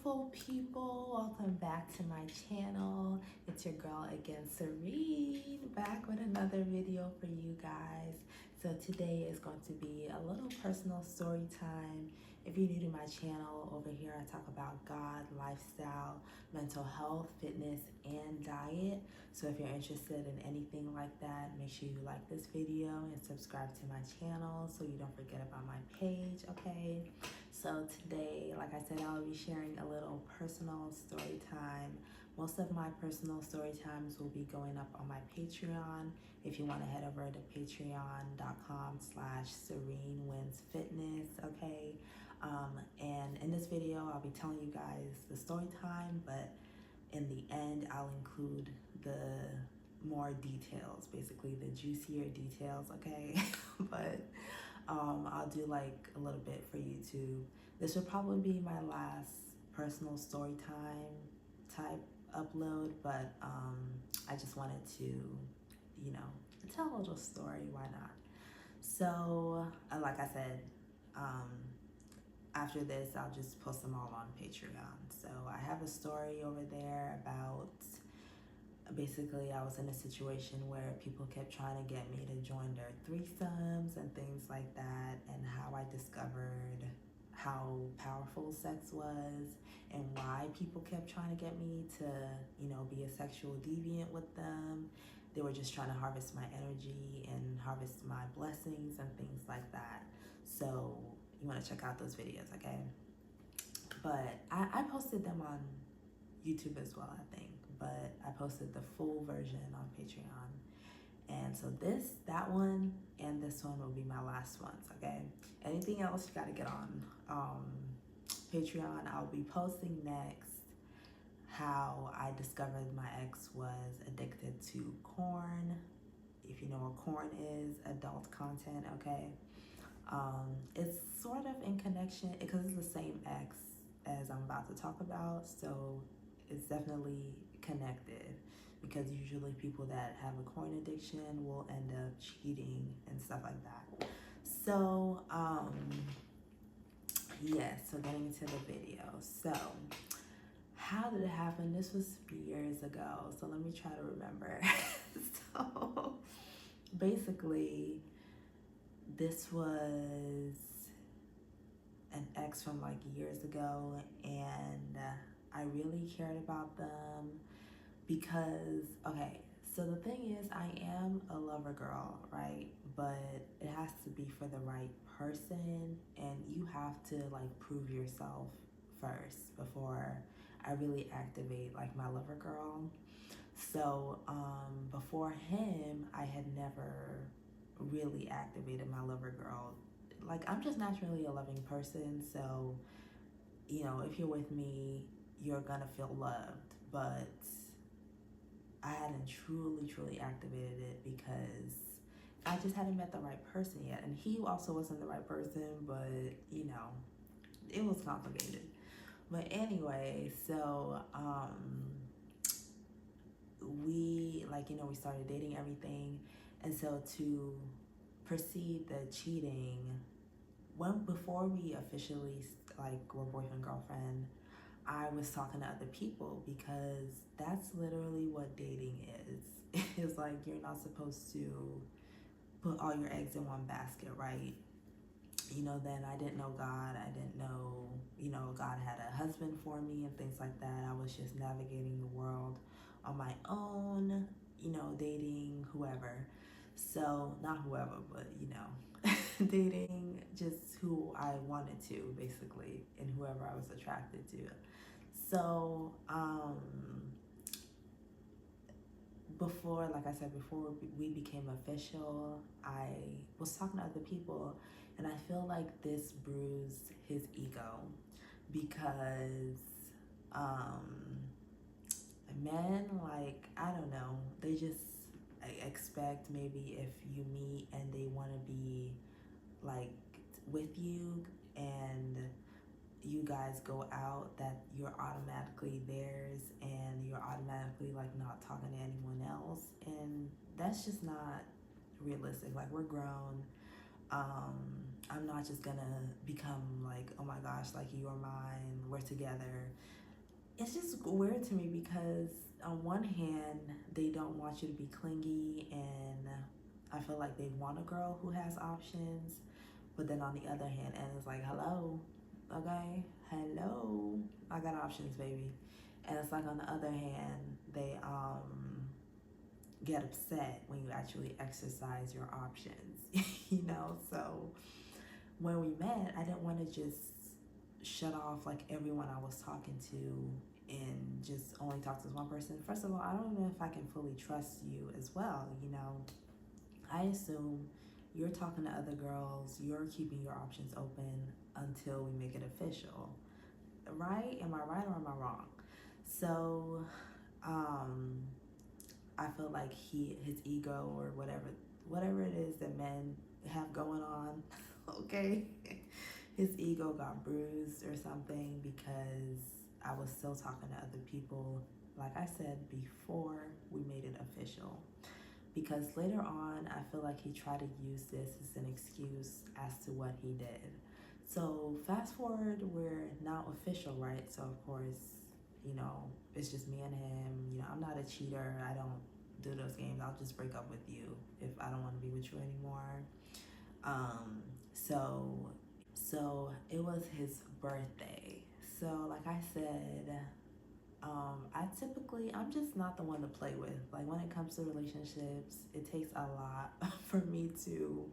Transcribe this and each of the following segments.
beautiful people, welcome back to my channel. It's your girl again, Serene, back with another video for you guys. So today is going to be a little personal story time. If you're new to my channel, over here I talk about God, lifestyle, mental health, fitness, and diet. So if you're interested in anything like that, make sure you like this video and subscribe to my channel so you don't forget about my page, okay? So today, like I said, I'll be sharing a little personal story time. Most of my personal story times will be going up on my Patreon. If you want to head over to patreon.com/SereneWinsFitness, okay? And in this video, I'll be telling you guys the story time, but in the end, I'll include the more details, basically the juicier details, okay? But I'll do like a little bit for YouTube. This will probably be my last personal story time type upload, but I just wanted to, you know, tell a little story, why not? So, like I said, after this, I'll just post them all on Patreon. So I have a story over there about, basically I was in a situation where people kept trying to get me to join their threesomes and things like that, and how I discovered how powerful sex was and why people kept trying to get me to, you know, be a sexual deviant with them. They were just trying to harvest my energy and harvest my blessings and things like that. So you want to check out those videos, okay? But I posted them on YouTube as well, I think, but I posted the full version on Patreon. And so that one and this one will be my last ones, okay? Anything else, you gotta get on Patreon. I'll be posting next how I discovered my ex was addicted to corn. If you know what corn is, adult content, okay? It's sort of in connection, because it's the same ex as I'm about to talk about, so it's definitely connected, because usually people that have a corn addiction will end up cheating and stuff like that. So yeah, so getting into the video. So how did it happen? This was years ago, so let me try to remember. So basically, this was an ex from like years ago, and I really cared about them because, okay, so the thing is, I am a lover girl, right? But it has to be for the right person, and you have to like prove yourself first before I really activate like my lover girl. So before him, I had never really activated my lover girl. Like, I'm just naturally a loving person, so, you know, if you're with me, you're gonna feel loved. But I hadn't truly activated it because I just hadn't met the right person yet. And he also wasn't the right person, but, you know, it was complicated. But anyway, so we, like, you know, we started dating, everything. And so to proceed the cheating, before we officially like were boyfriend girlfriend, I was talking to other people, because that's literally what dating is. It's like, you're not supposed to put all your eggs in one basket, right? You know, then I didn't know God. I didn't know, you know, God had a husband for me and things like that. I was just navigating the world on my own, you know, dating whoever. So, not whoever, but, you know, dating just who I wanted to, basically, and whoever I was attracted to. So, before, like I said, before we became official, I was talking to other people, and I feel like this bruised his ego, because men, like, I don't know, they just expect, maybe if you meet and they want to be like with you and you guys go out, that you're automatically theirs and you're automatically like not talking to anyone else. And that's just not realistic. Like, we're grown. I'm not just gonna become like, oh my gosh, like you are mine, we're together. It's just weird to me because on one hand, they don't want you to be clingy, and I feel like they want a girl who has options. But then on the other hand, and it's like, hello, okay, hello, I got options, baby. And it's like on the other hand, they get upset when you actually exercise your options, you know? So when we met, I didn't want to just shut off like everyone I was talking to and just only talk to this one person. First of all, I don't know if I can fully trust you as well, you know? I assume you're talking to other girls, you're keeping your options open until we make it official, right? Am I right or am I wrong? So, I feel like his ego or whatever it is that men have going on, okay, his ego got bruised or something because I was still talking to other people, like I said, before we made it official. Because later on, I feel like he tried to use this as an excuse as to what he did. So fast forward, we're now official, right? So of course, you know, it's just me and him. You know, I'm not a cheater. I don't do those games. I'll just break up with you if I don't want to be with you anymore. So it was his birthday. So like I said, I'm just not the one to play with. Like when it comes to relationships, it takes a lot for me to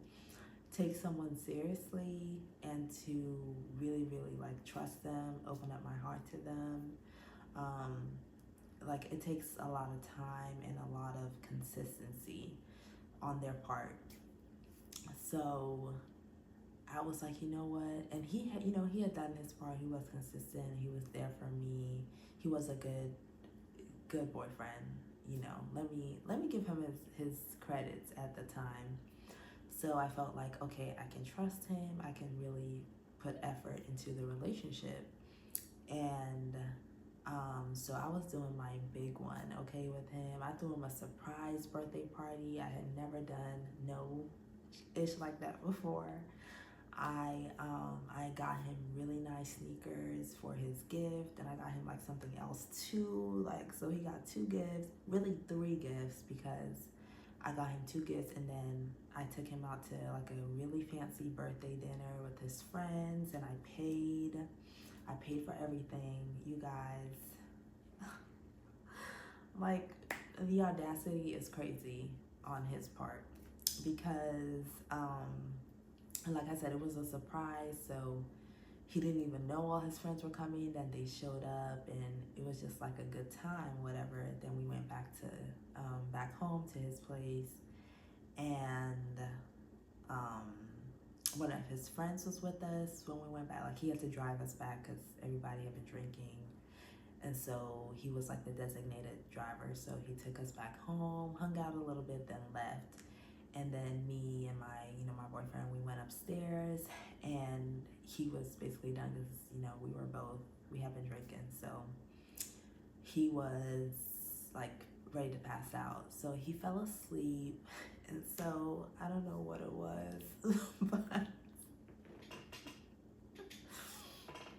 take someone seriously and to really, really like trust them, open up my heart to them. Like it takes a lot of time and a lot of consistency on their part. So I was like, you know what? And he had, you know, he had done his part. He was consistent. He was there for me. He was a good boyfriend. You know, let me give him his credits at the time. So I felt like, okay, I can trust him. I can really put effort into the relationship. And so I was doing my big one, okay, with him. I threw him a surprise birthday party. I had never done no ish like that before. I got him really nice sneakers for his gift, and I got him like something else too. Like, so he got 2 gifts, really 3 gifts, because I got him 2 gifts, and then I took him out to like a really fancy birthday dinner with his friends, and I paid for everything, you guys. Like, the audacity is crazy on his part because, like I said, it was a surprise, so he didn't even know all his friends were coming. Then they showed up, and it was just like a good time, whatever. Then we went back home to his place, and one of his friends was with us when we went back. Like, he had to drive us back because everybody had been drinking, and so he was like the designated driver. So he took us back home, hung out a little bit, then left. And then me and my boyfriend, we went upstairs, and he was basically done because, we had been drinking. So he was like ready to pass out. So he fell asleep. And so I don't know what it was,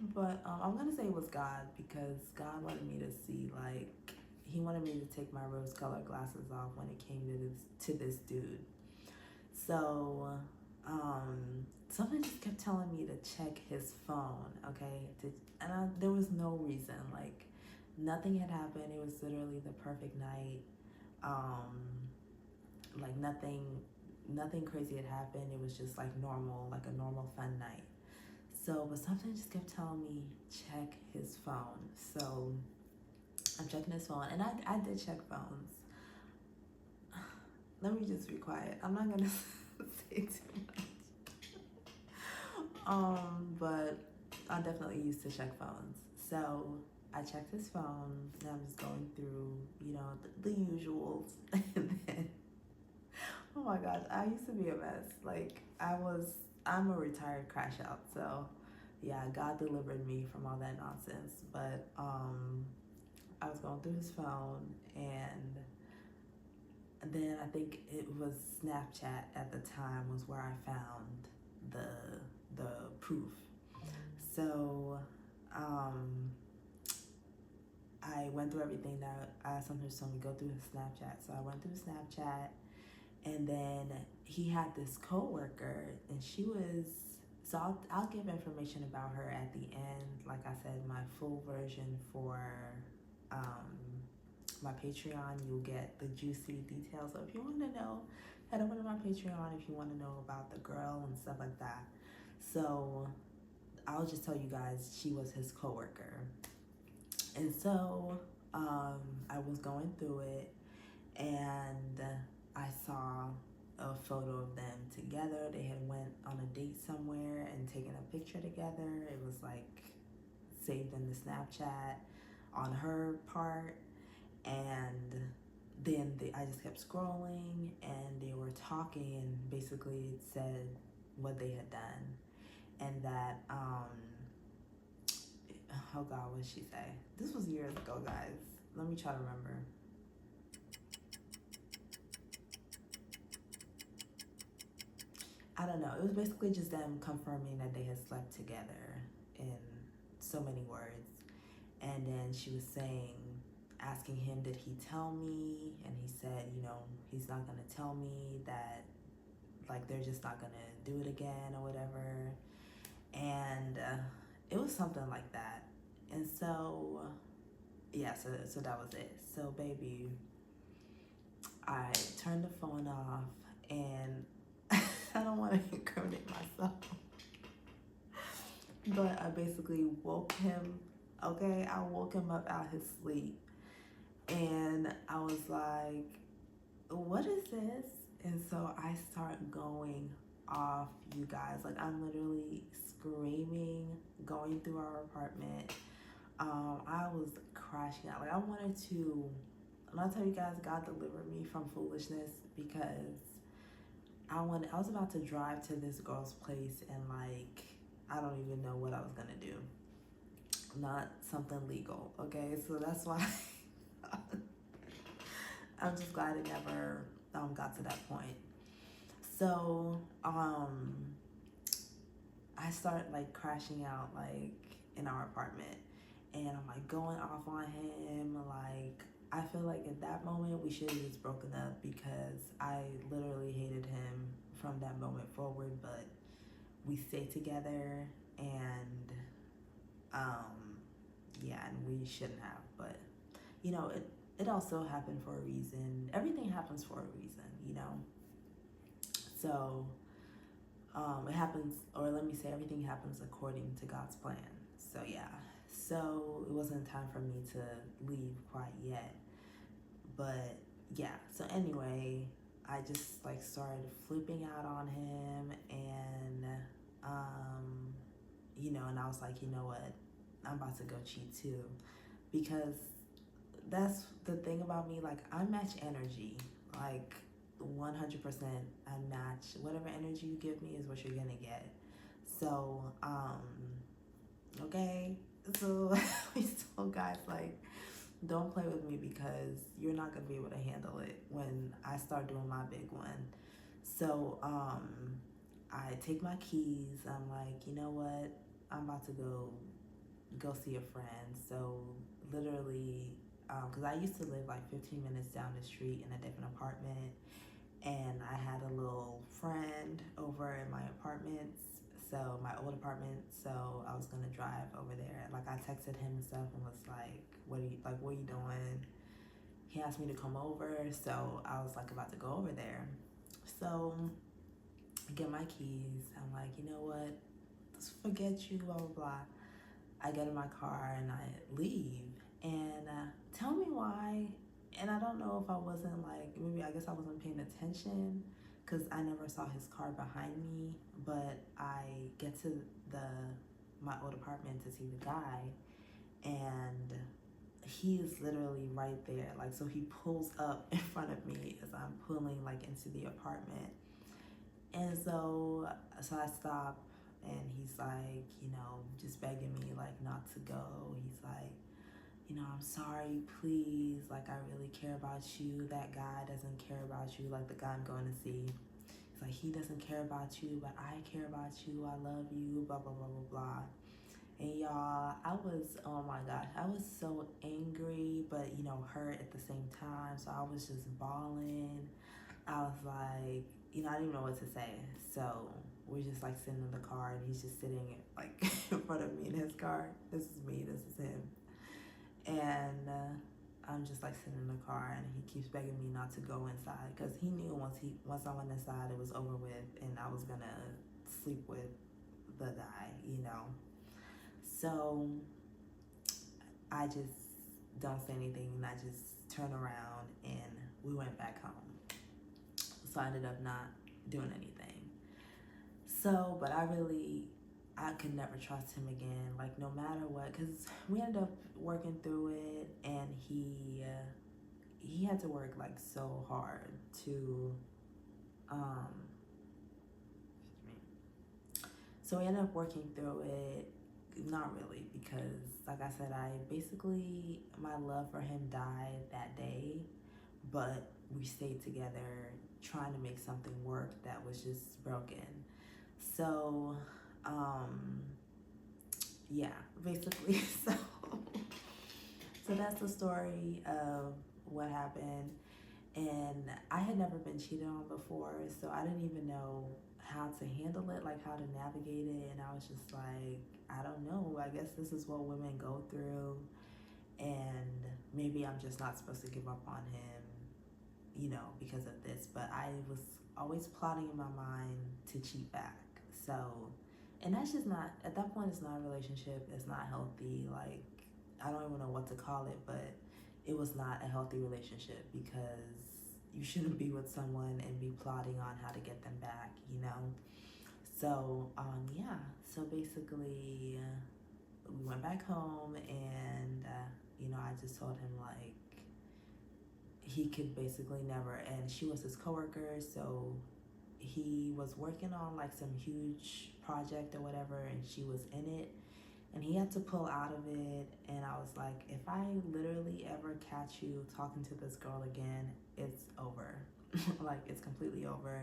but I'm gonna say it was God, because God wanted me to see, like, he wanted me to take my rose-colored glasses off when it came to this dude. So something just kept telling me to check his phone, okay? There was no reason, like nothing had happened. It was literally the perfect night. Like nothing crazy had happened. It was just like normal, like a normal fun night. So, but something just kept telling me, check his phone. So I'm checking his phone, and I did check phones. Let me just be quiet. I'm not gonna say too much. But I definitely used to check phones. So I checked his phone, and I'm just going through, the usuals. And then, oh my gosh, I used to be a mess. Like, I'm a retired crash out. So yeah, God delivered me from all that nonsense. But I was going through his phone, and then I think it was Snapchat at the time was where I found the proof. So, I went through everything that something told me go through his Snapchat. So I went through his Snapchat, and then he had this coworker, and she was. So I'll give information about her at the end. Like I said, my full version for my Patreon. You'll get the juicy details. So if you want to know, head over to my Patreon if you want to know about the girl and stuff like that. So I'll just tell you guys, she was his coworker. And so I was going through it, and I saw a photo of them together. They had went on a date somewhere and taken a picture together. It was like saved in the Snapchat on her part, and then I just kept scrolling, and they were talking, and basically it said what they had done, and that oh God, what did she say? This was years ago, guys. Let me try to remember. I don't know. It was basically just them confirming that they had slept together in so many words. And then she was saying, asking him, did he tell me? And he said, you know, he's not going to tell me, that like they're just not going to do it again or whatever. And it was something like that. And so, yeah, so that was it. So, baby, I turned the phone off, and I don't want to incriminate myself, but I basically woke him, okay? I woke him up out his sleep, and I was like, what is this? And so I start going off, you guys. Like, I'm literally screaming, going through our apartment. I was crashing out. Like, I wanted to, and I'll tell you guys, God delivered me from foolishness, because I was about to drive to this girl's place, and like, I don't even know what I was gonna do. Not something legal, okay? So that's why I'm just glad it never got to that point. So I start like crashing out like in our apartment, and I'm like going off on him. Like, I feel like at that moment we should have just broken up, because I literally hated him from that moment forward. But we stayed together, and yeah, and we shouldn't have. But you know, it also happened for a reason. Everything happens for a reason, you know. So it happens, or let me say, everything happens according to God's plan. So yeah, so it wasn't time for me to leave quite yet. But yeah, so anyway, I just like started flipping out on him, and you know, and I was like, you know what, I'm about to go cheat too, because that's the thing about me. Like, I match energy, like 100%. I match whatever energy you give me is what you're gonna get. So okay, so we still, guys, like, don't play with me, because you're not gonna be able to handle it when I start doing my big one. So I take my keys. I'm like, you know what, I'm about to go see a friend. So literally, because I used to live like 15 minutes down the street in a different apartment, and I had a little friend over in my apartments, so my old apartment. So I was gonna drive over there. Like, I texted him and stuff, and was like, what are you doing? He asked me to come over, so I was like about to go over there. So I get my keys. I'm like, you know what? Just forget you, blah, blah, blah. I get in my car and I leave. And tell me why. And I don't know if I wasn't like, maybe, I guess I wasn't paying attention, because I never saw his car behind me. But I get to my old apartment to see the guy, and he is literally right there. Like, so he pulls up in front of me as I'm pulling like into the apartment. And so I stop, and he's like, you know, just begging me like not to go. He's like, you know, I'm sorry, please, like, I really care about you. That guy doesn't care about you, like the guy I'm going to see. He's like, he doesn't care about you, but I care about you. I love you, blah, blah, blah, blah, blah. And y'all, oh my gosh, I was so angry, but you know, hurt at the same time. So I was just bawling. I was like, you know, I didn't even know what to say. So we're just like sitting in the car, and he's just sitting like in front of me in his car. This is me, this is him. And I'm just like sitting in the car, and he keeps begging me not to go inside because he knew once I went inside, it was over with, and I was gonna sleep with the guy, you know. So I just don't say anything, and I just turn around, and we went back home. So I ended up not doing anything. So, but I could never trust him again, like no matter what, because we ended up working through it, and he had to work like so hard to, so we ended up working through it. Not really, because like I said, my love for him died that day, but we stayed together trying to make something work that was just broken. So, yeah, basically, so that's the story of what happened. And I had never been cheated on before, so I didn't even know how to handle it, like how to navigate it. And I was just like, I don't know, I guess this is what women go through, and maybe I'm just not supposed to give up on him, you know, because of this. But I was always plotting in my mind to cheat back. So, and that's just not, at that point, it's not a relationship, it's not healthy. Like, I don't even know what to call it, but it was not a healthy relationship, because you shouldn't be with someone and be plotting on how to get them back, you know? So, yeah, so basically, we went back home, and, you know, I just told him, like, he could basically never, and she was his coworker, so he was working on, like, some huge project or whatever, and she was in it, and he had to pull out of it. And I was like, if I literally ever catch you talking to this girl again, it's over. Like, it's completely over.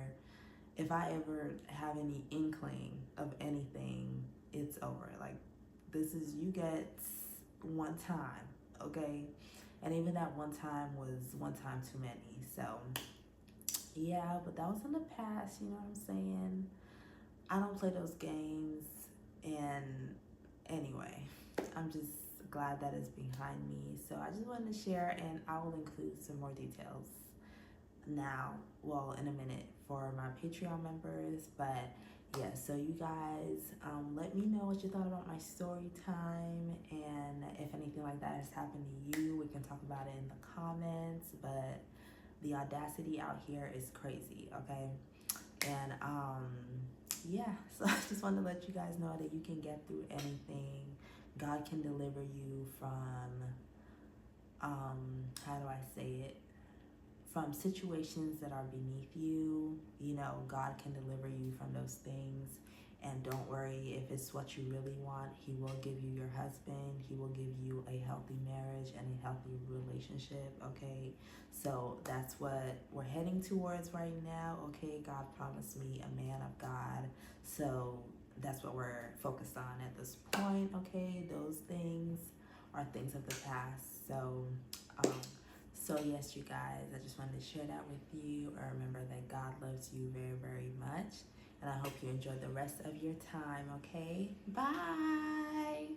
If I ever have any inkling of anything, it's over. Like, you get one time, okay? And even that one time was one time too many. So, yeah, but that was in the past, you know what I'm saying? I don't play those games, and anyway, I'm just glad that it's behind me. So I just wanted to share, and I will include some more details now, well, in a minute, for my Patreon members. But yeah, so you guys, let me know what you thought about my story time, and if anything like that has happened to you, we can talk about it in the comments. But the audacity out here is crazy, okay? And yeah, so I just wanted to let you guys know that you can get through anything. God can deliver you from, how do I say it? From situations that are beneath you. You know, God can deliver you from those things. And don't worry, if it's what you really want, He will give you your husband. He will give you a healthy marriage and a healthy relationship, okay? So that's what we're heading towards right now, okay? God promised me a man of God. So that's what we're focused on at this point, okay? Those things are things of the past. So yes, you guys, I just wanted to share that with you. Remember that God loves you very, very much. And I hope you enjoy the rest of your time, okay? Bye!